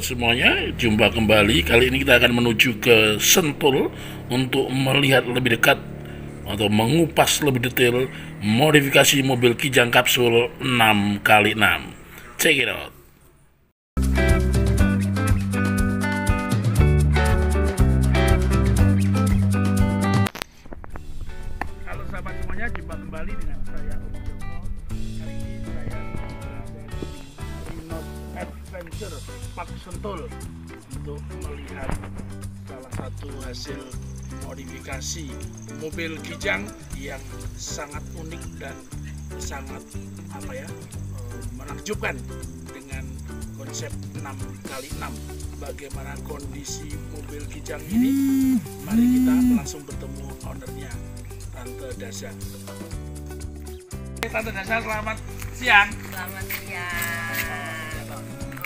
semuanya, jumpa kembali. Kali ini kita akan menuju ke Sentul untuk melihat lebih dekat atau mengupas lebih detail modifikasi mobil Kijang Kapsul 6x6. Check it out. Halo sahabat semuanya, jumpa kembali dengan saya Om Joko. Kali ini saya berada di Renault Adventure Park Sentul untuk melihat salah satu hasil modifikasi mobil Kijang yang sangat unik dan sangat menakjubkan dengan konsep 6x6. Bagaimana kondisi mobil Kijang ini? Mari kita langsung bertemu ownernya, Tante Dasha. Tante Dasha, selamat siang. Selamat siang.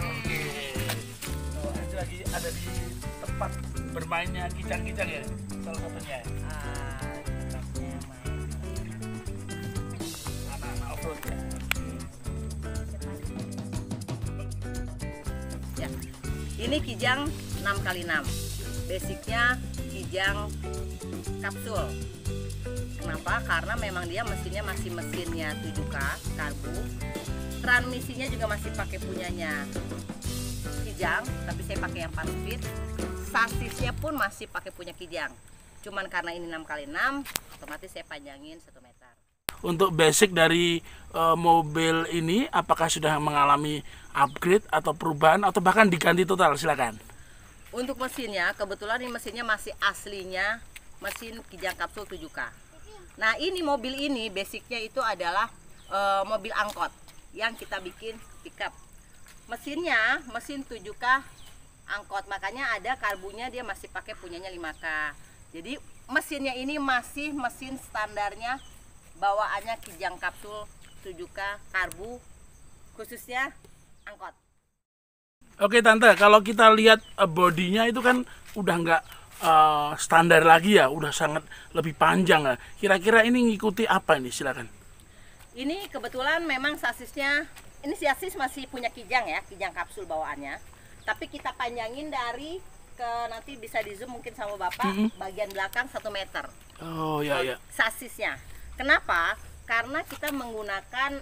Oke. Lagi ada di tempat bermainnya Kijang-Kijang ya, salah satunya. Tempatnya main. Anak-anak off-road ya. Ya. Ini Kijang 6x6. Basicnya Kijang kapsul. Kenapa? Karena memang dia mesinnya masih mesinnya 7K karbu. Transmisinya juga masih pakai punyanya Kijang, tapi saya pakai yang 4 speed. Sasisnya pun masih pakai punya Kijang. Cuman karena ini 6x6, otomatis saya panjangin 1 meter. Untuk basic dari mobil ini, apakah sudah mengalami upgrade atau perubahan atau bahkan diganti total? Silakan. Untuk mesinnya, kebetulan ini mesinnya masih aslinya mesin Kijang kapsul 7K. Nah, ini mobil ini basicnya itu adalah mobil angkot yang kita bikin pickup. Mesinnya mesin 7K angkot, makanya ada karbunya dia masih pakai punyanya 5K. Jadi mesinnya ini masih mesin standarnya bawaannya Kijang kapsul 7K karbu, khususnya angkot. Oke Tante, kalau kita lihat bodinya itu kan udah nggak standar lagi ya, udah sangat lebih panjang ya. Kira-kira ini ngikuti apa ini? Silakan. Ini kebetulan memang sasisnya, ini sasis masih punya Kijang ya, Kijang kapsul bawaannya. Tapi kita panjangin dari ke, nanti bisa di zoom mungkin sama Bapak, bagian belakang 1 meter. Oh ya ya. Sasisnya. Kenapa? Karena kita menggunakan,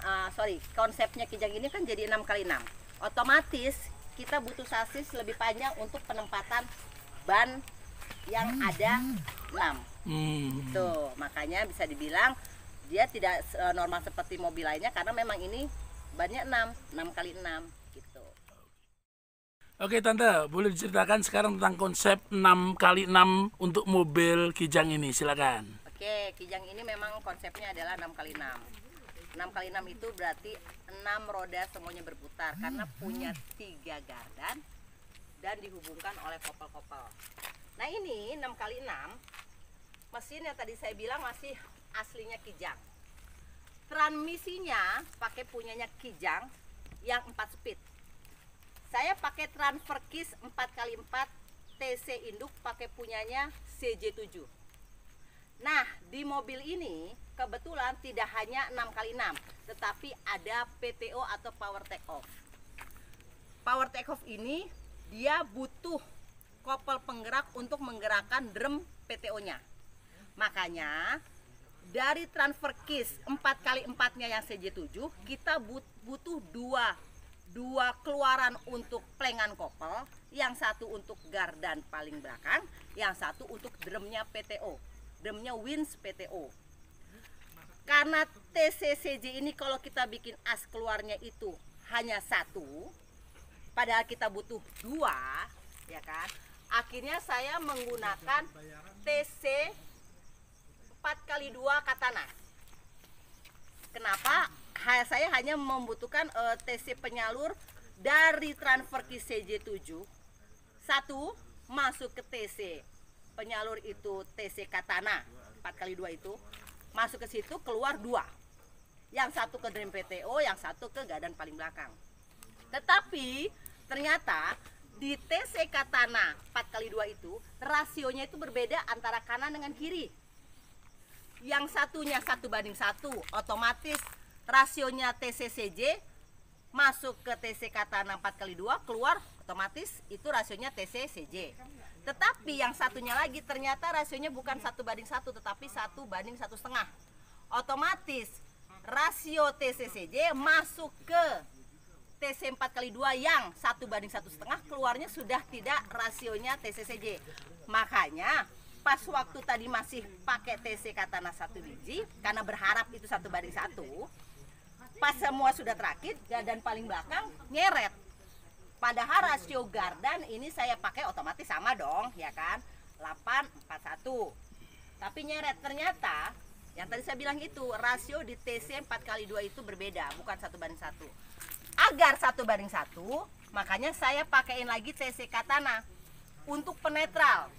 konsepnya Kijang ini kan jadi 6x6. Otomatis kita butuh sasis lebih panjang untuk penempatan ban yang ada 6. Tuh, makanya bisa dibilang dia tidak normal seperti mobil lainnya karena memang ini bannya 6x6 gitu. Oke Tante, boleh diceritakan sekarang tentang konsep 6x6 untuk mobil Kijang ini, silakan. Oke, Kijang ini memang konsepnya adalah 6x6. 6x6 itu berarti 6 roda semuanya berputar karena punya 3 gardan dan dihubungkan oleh kopel-kopel. Nah, ini 6x6 mesin yang tadi saya bilang masih aslinya Kijang. Transmisinya pakai punyanya Kijang yang 4 speed. Saya pakai transfer kis 4x4 TC induk pakai punyanya CJ7. Nah, di mobil ini kebetulan tidak hanya 6x6, tetapi ada PTO atau power take off. Power take off ini dia butuh kopel penggerak untuk menggerakkan drum PTO-nya. Makanya dari transfer kis 4x4-nya yang CJ7 kita butuh dua keluaran untuk plengan kopel, yang satu untuk gardan paling belakang, yang satu untuk drumnya PTO, drumnya Wins PTO. Karena TCCJ ini kalau kita bikin as keluarnya itu hanya 1, padahal kita butuh 2, ya kan? Akhirnya saya menggunakan TC 4x2 katana. Kenapa? Saya hanya membutuhkan TC penyalur dari transfer kis CJ7 1 masuk ke TC penyalur itu TC katana 4x2 itu masuk ke situ, keluar 2, yang satu ke drum PTO, yang satu ke gardan paling belakang. Tetapi ternyata di TC katana 4x2 itu rasionya itu berbeda antara kanan dengan kiri. Yang satunya 1:1, otomatis rasionya TCCJ masuk ke TC katana 4x2, keluar otomatis itu rasionya TC CJ. Tetapi yang satunya lagi ternyata rasionya bukan 1:1 tetapi 1:1,5. Otomatis rasio TC CJ masuk ke TC 4x2 yang 1:1,5, keluarnya sudah tidak rasionya TC CJ. Makanya pas waktu tadi masih pakai TC Katana 1 biji karena berharap itu 1:1, pas semua sudah terakit gardan paling belakang nyeret. Padahal rasio gardan ini saya pakai otomatis sama dong, ya kan, 8:41. Tapi nyeret, ternyata yang tadi saya bilang itu rasio di TC 4x2 itu berbeda, bukan 1:1. Agar 1:1, makanya saya pakaiin lagi TC Katana untuk penetral.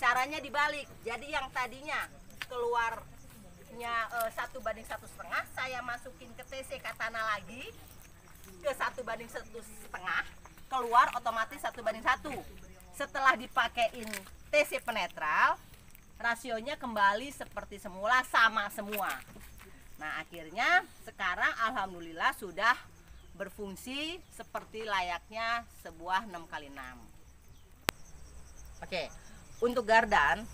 Caranya dibalik. Jadi yang tadinya keluarnya 1:1,5, saya masukin ke TC Katana lagi ke 1:1,5, keluar otomatis 1:1. Setelah dipakein TC penetral, rasionya kembali seperti semula, sama semua. Nah akhirnya sekarang alhamdulillah sudah berfungsi seperti layaknya sebuah 6x6. Oke, untuk gardan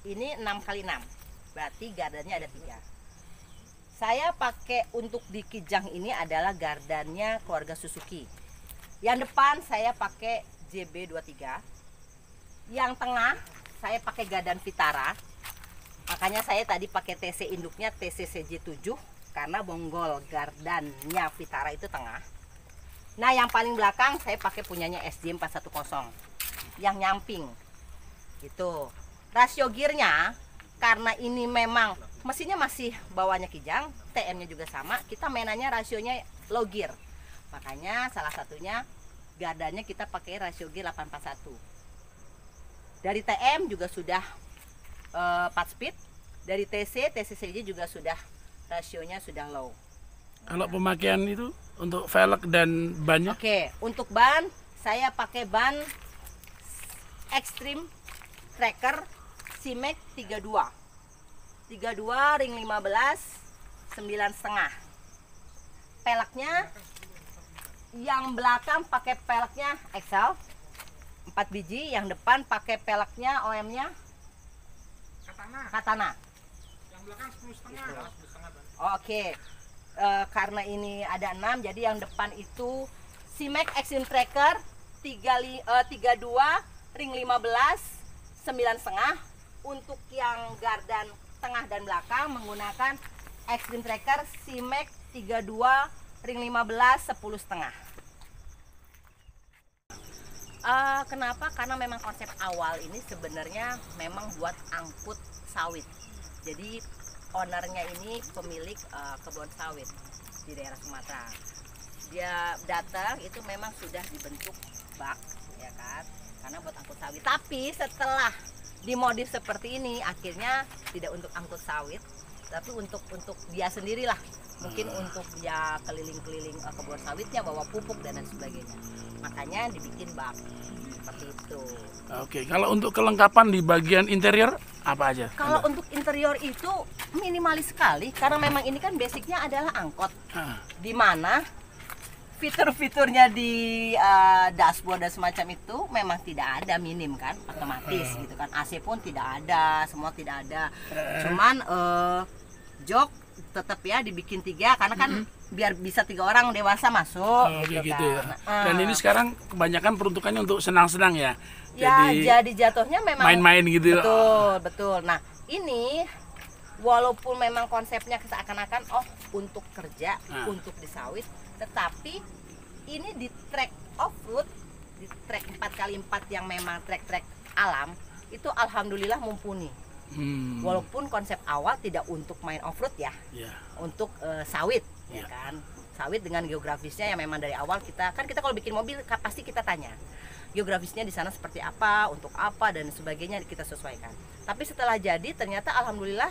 ini 6x6, berarti gardannya ada 3. Saya pakai untuk di kijang ini adalah gardannya keluarga Suzuki. Yang depan saya pakai JB23, yang tengah saya pakai gardan Vitara. Makanya saya tadi pakai TC induknya TC CJ7 karena bonggol gardannya Vitara itu tengah. Nah yang paling belakang saya pakai punyanya SJ 410 yang nyamping gitu. Rasio gearnya karena ini memang mesinnya masih bawahnya kijang, TM nya juga sama, kita mainannya rasionya low gear. Makanya salah satunya gardannya kita pakai rasio gear 841. Dari TM juga sudah 4 speed, dari TCCJ juga sudah rasionya sudah low. Kalau pemakaian itu untuk velg dan bannya? Oke, untuk ban saya pakai ban Extreme Tracker Simek 32 ring 15 9,5. Peleknya yang belakang pakai peleknya Excel 4 biji, yang depan pakai peleknya OM-nya Katana. Yang belakang 10,5. Oke. Karena ini ada 6, jadi yang depan itu Simek Extreme Tracker 32 ring 15 9,5. Untuk yang gardan tengah dan belakang menggunakan Extreme Tracker Simek 32 ring 15 10,5. Kenapa? Karena memang konsep awal ini sebenarnya memang buat angkut sawit. Jadi ownernya ini pemilik kebun sawit di daerah Sumatera. Dia datang itu memang sudah dibentuk bak, ya kan? Karena buat angkut sawit. Tapi setelah dimodif seperti ini, akhirnya tidak untuk angkut sawit, tapi untuk dia sendirilah. Mungkin untuk dia keliling-keliling kebun sawitnya, bawa pupuk dan lain sebagainya. Makanya dibikin bak seperti itu. Oke, kalau untuk kelengkapan di bagian interior apa aja? Kalau untuk interior itu minimalis sekali, karena memang ini kan basicnya adalah angkot. Di mana fitur-fiturnya di dashboard dan semacam itu memang tidak ada, minim kan, otomatis gitu kan. AC pun tidak ada, semua tidak ada. Cuman jok tetap ya dibikin 3 karena kan biar bisa 3 orang dewasa masuk gitu ya. kan. Dan ini sekarang kebanyakan peruntukannya untuk senang-senang ya. Ya, jadi jatuhnya memang main-main gitu. Betul. Nah, ini walaupun memang konsepnya seakan-akan untuk kerja, untuk di sawit, tetapi ini di trek off-road, di trek 4x4 yang memang trek-trek alam, itu alhamdulillah mumpuni. Walaupun konsep awal tidak untuk main off-road ya, untuk sawit, ya kan, sawit dengan geografisnya yang memang dari awal kita kalau bikin mobil pasti kita tanya geografisnya di sana seperti apa, untuk apa dan sebagainya kita sesuaikan. Tapi setelah jadi ternyata alhamdulillah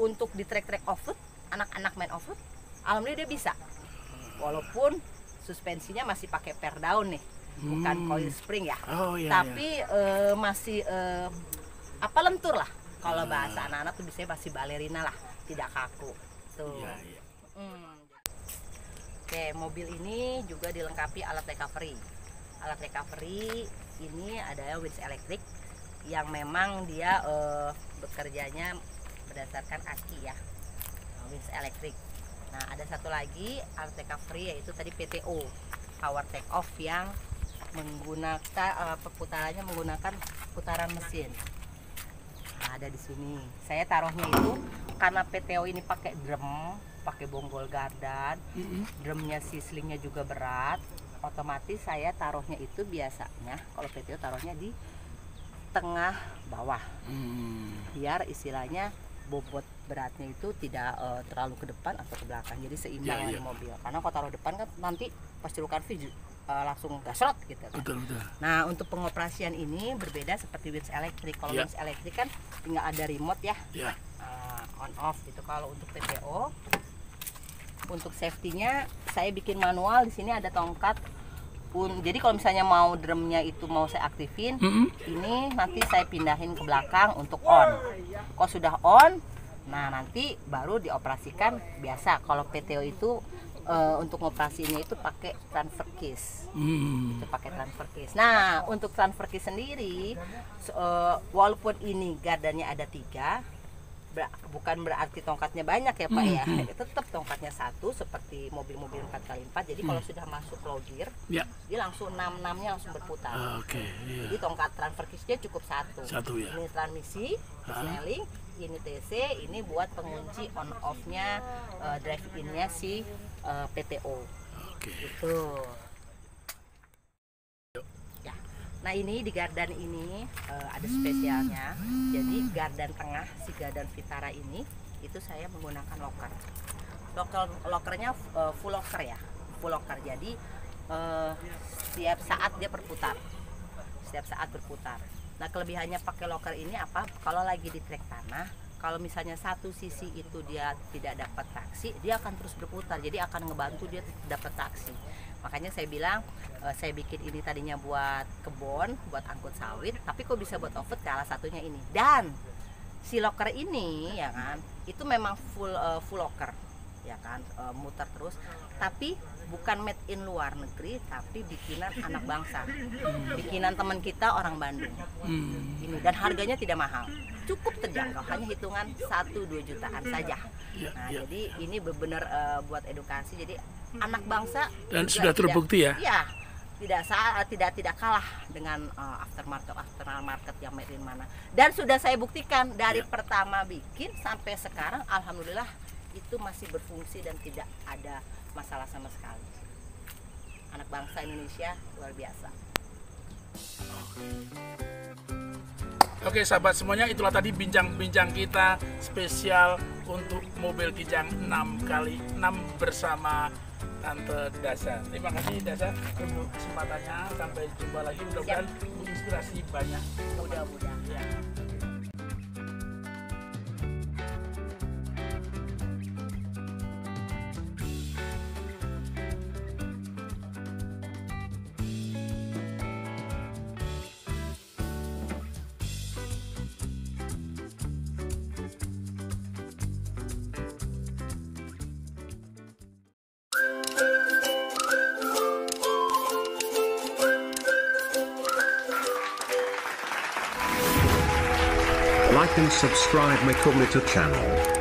untuk di trek-trek off-road, anak-anak main off-road, alhamdulillah dia bisa. Walaupun suspensinya masih pakai per down nih, bukan coil spring ya, tapi masih lentur lah. Kalau bahasa anak-anak tuh biasanya masih balerina lah, tidak kaku tuh. Oke, mobil ini juga dilengkapi alat recovery. alat recovery ini adalah winch elektrik yang memang dia bekerjanya berdasarkan aki ya, winch elektrik. Nah, ada satu lagi alat recovery yaitu tadi PTO, power take off, yang menggunakan perputarannya menggunakan putaran mesin. Nah, ada di sini. Saya taruhnya itu karena PTO ini pakai drum, pakai bonggol gardan, drumnya sislingnya juga berat, otomatis saya taruhnya itu biasanya kalau PTO taruhnya di tengah bawah, biar istilahnya bobot beratnya itu tidak terlalu ke depan atau ke belakang, jadi seimbang di mobil. Karena kalau taruh depan kan nanti pas celukan langsung gasrot gitu kan. Betul. Nah, untuk pengoperasian ini berbeda seperti winch elektrik. Kalau winch elektrik kan tinggal ada remote ya, on off gitu. Kalau untuk PTO, untuk safety-nya saya bikin manual. Di sini ada tongkat. Jadi kalau misalnya mau drumnya itu mau saya aktifin, ini nanti saya pindahin ke belakang untuk on. Kalau sudah on, nah nanti baru dioperasikan biasa. Kalau PTO itu untuk ngoperasinya itu pakai transfer case. Itu pakai transfer case. Nah, untuk transfer case sendiri, walaupun ini gardannya ada 3, bukan berarti tongkatnya banyak ya Pak ya. Tetap tongkatnya 1 seperti mobil-mobil 4x4. Jadi kalau sudah masuk low gear, dia langsung 6-6-nya langsung berputar. Jadi tongkat transfer case-nya cukup 1. Ini transmisi, signaling, ini TC, ini buat pengunci on off-nya, drive in-nya si PTO. Gitu. Ya. Nah, ini di gardan ini ada spesialnya. Jadi gardan tengah, si gardan Vitara ini itu saya menggunakan locker. Lockernya full locker ya, full locker. Jadi setiap saat dia berputar. Nah, kelebihannya pakai locker ini apa? Kalau lagi di trek tanah, kalau misalnya satu sisi itu dia tidak dapat traksi, dia akan terus berputar. Jadi akan ngebantu dia dapat traksi. Makanya saya bilang, saya bikin ini tadinya buat kebun, buat angkut sawit, tapi kok bisa buat off-road, salah satunya ini. Dan si locker ini ya kan, itu memang full locker, ya kan, muter terus. Tapi bukan made in luar negeri, tapi bikinan anak bangsa, bikinan teman kita orang Bandung. Ini, dan harganya tidak mahal, cukup terjangkau, hanya hitungan 1-2 jutaan saja. Nah, jadi ini benar-benar buat edukasi. Jadi anak bangsa dan sudah terbukti ya. Iya, tidak kalah dengan aftermarket yang made in mana. Dan sudah saya buktikan dari pertama bikin sampai sekarang, alhamdulillah itu masih berfungsi dan tidak ada masalah sama sekali. Anak bangsa Indonesia luar biasa. Oke sahabat semuanya, itulah tadi bincang-bincang kita spesial untuk mobil Kijang 6x6 bersama Tante Dasa. Terima kasih Dasa untuk kesempatannya. Sampai jumpa lagi, mudah-mudahan menginspirasi banyak. Mudah-mudahan. Ya. Like and subscribe my Kumita channel.